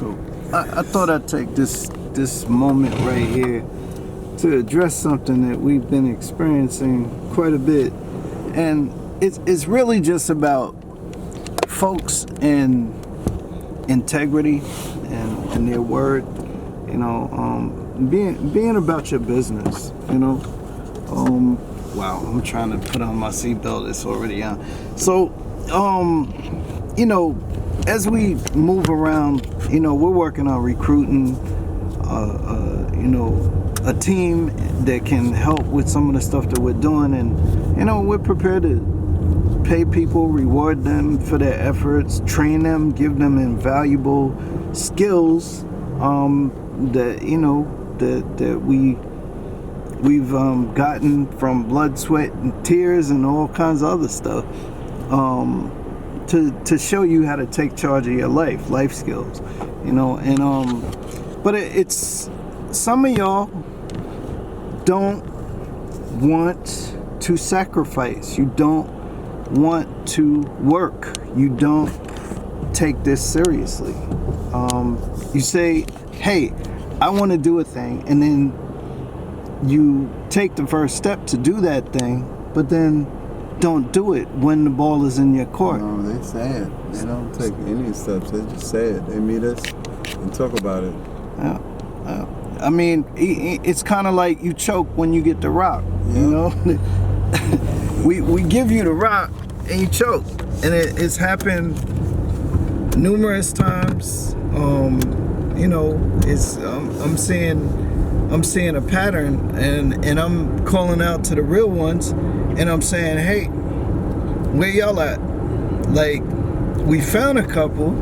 So I thought I'd take this moment right here to address something that we've been experiencing quite a bit. And it's really just about folks and integrity and their word, being about your business, wow, I'm trying to put on my seatbelt, it's already on. So, as we move around, we're working on recruiting, a team that can help with some of the stuff that we're doing, and, we're prepared to pay people, reward them for their efforts, train them, give them invaluable skills that we've gotten from blood, sweat, and tears, and all kinds of other stuff, to show you how to take charge of your life skills, but it's some of y'all don't want to sacrifice. You don't want to work. You don't take this seriously. You say, hey, I want to do a thing, and then you take the first step to do that thing, but then don't do it when the ball is in your court. No, they say it. They don't take any steps. They just say it. They meet us and talk about it. Yeah. I mean, it's kind of like you choke when you get the rock. We give you the rock and you choke, and it's happened numerous times. It's I'm seeing a pattern, and I'm calling out to the real ones, and I'm saying, hey, where y'all at? Like, we found a couple,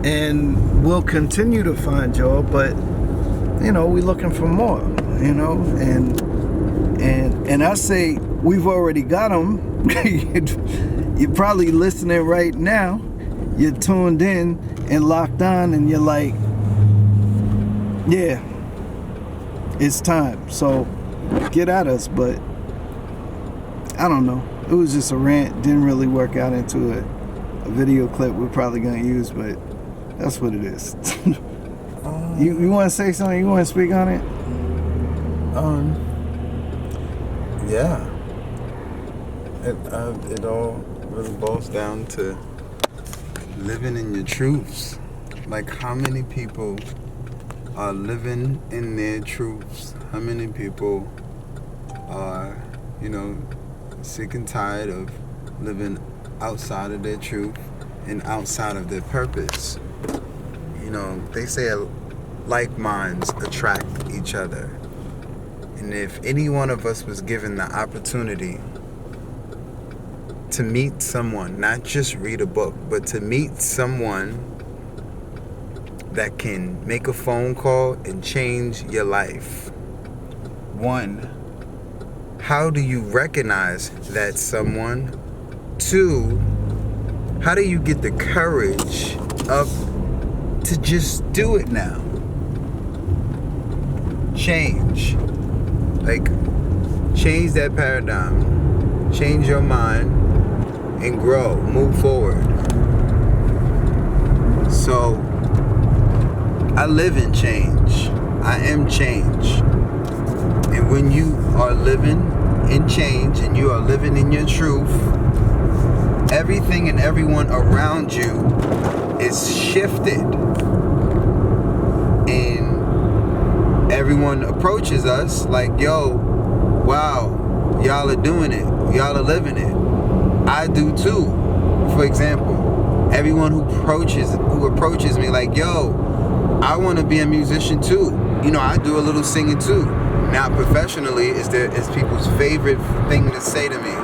and we'll continue to find y'all, but we're looking for more, and I say we've already got them. You're probably listening right now. You're tuned in and locked on, and you're like, yeah, it's time. So get at us. But I don't know. It was just a rant. Didn't really work out into a video clip we're probably gonna use, but that's what it is. You want to say something? You want to speak on it? Yeah. It all really boils down to living in your truths. Like, how many people are living in their truths? How many people are, sick and tired of living outside of their truth and outside of their purpose? They say like minds attract each other. And if any one of us was given the opportunity to meet someone, not just read a book, but to meet someone that can make a phone call and change your life. One, how do you recognize that someone? Two, how do you get the courage up to just do it now? Change. Like, change that paradigm. Change your mind and grow. Move forward. So, I live in change. I am change. And when you are living in change and you are living in your truth, everything and everyone around you is shifted. And everyone approaches us like, yo, wow, y'all are doing it. Y'all are living it. I do too. For example, everyone who approaches me like, yo, I want to be a musician too. I do a little singing too. Now, professionally, it's people's favorite thing to say to me.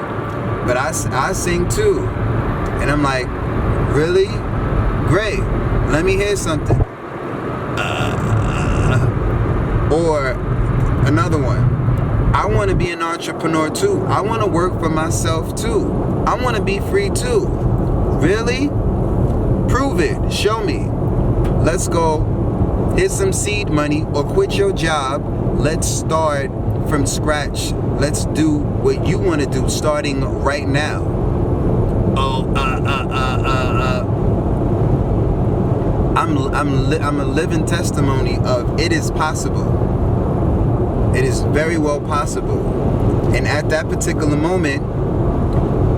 But I sing too. And I'm like, really? Great. Let me hear something. Or another one. I want to be an entrepreneur too. I want to work for myself too. I want to be free too. Really? Prove it. Show me. Let's go. Here's some seed money, or quit your job. Let's start from scratch. Let's do what you want to do starting right now. I'm a living testimony of it is possible. It is very well possible. And at that particular moment,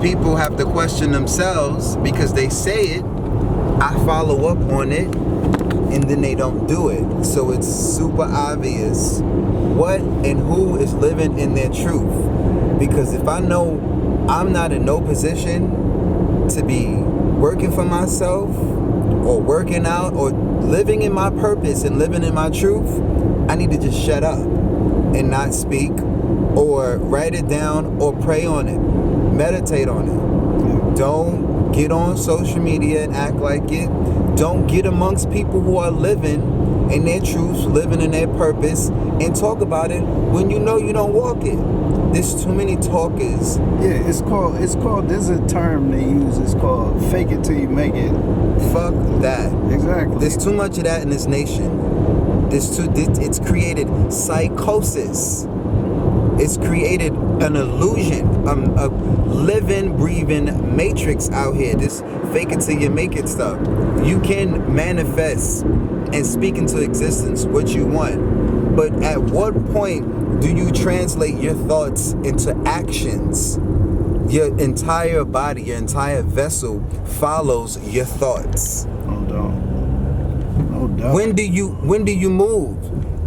people have to question themselves because they say it, I follow up on it, and then they don't do it. So it's super obvious what and who is living in their truth. Because if I know I'm not in no position to be working for myself or working out or living in my purpose and living in my truth, I need to just shut up and not speak or write it down or pray on it, meditate on it. Don't get on social media and act like it. Don't get amongst people who are living in their truths, living in their purpose, and talk about it when you know you don't walk it. There's too many talkers. Yeah, it's called, there's a term they use, it's called fake it till you make it. Fuck that. Exactly. There's too much of that in this nation. It's created psychosis. It's created an illusion, a living, breathing matrix out here. This fake it till you make it stuff. You can manifest and speak into existence what you want. But at what point do you translate your thoughts into actions? Your entire body, your entire vessel follows your thoughts. No doubt. No doubt. When do you move?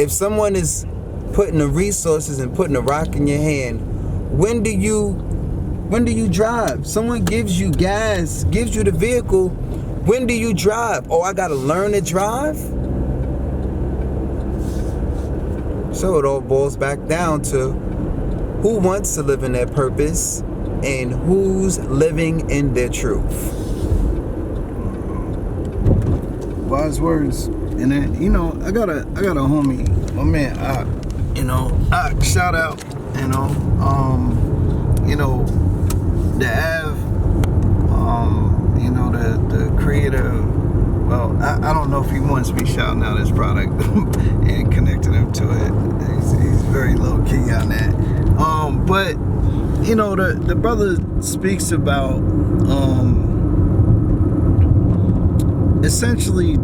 If someone is putting the resources and putting a rock in your hand, when do you drive? Someone gives you gas, gives you the vehicle. When do you drive? Oh, I gotta learn to drive? So it all boils back down to who wants to live in their purpose and who's living in their truth. Wise words. And then, I got a homie, my man, shout out, the Av, the creator. Well, I don't know if he wants me shouting out his product and connecting him to it. He's very low key on that. But the brother speaks about essentially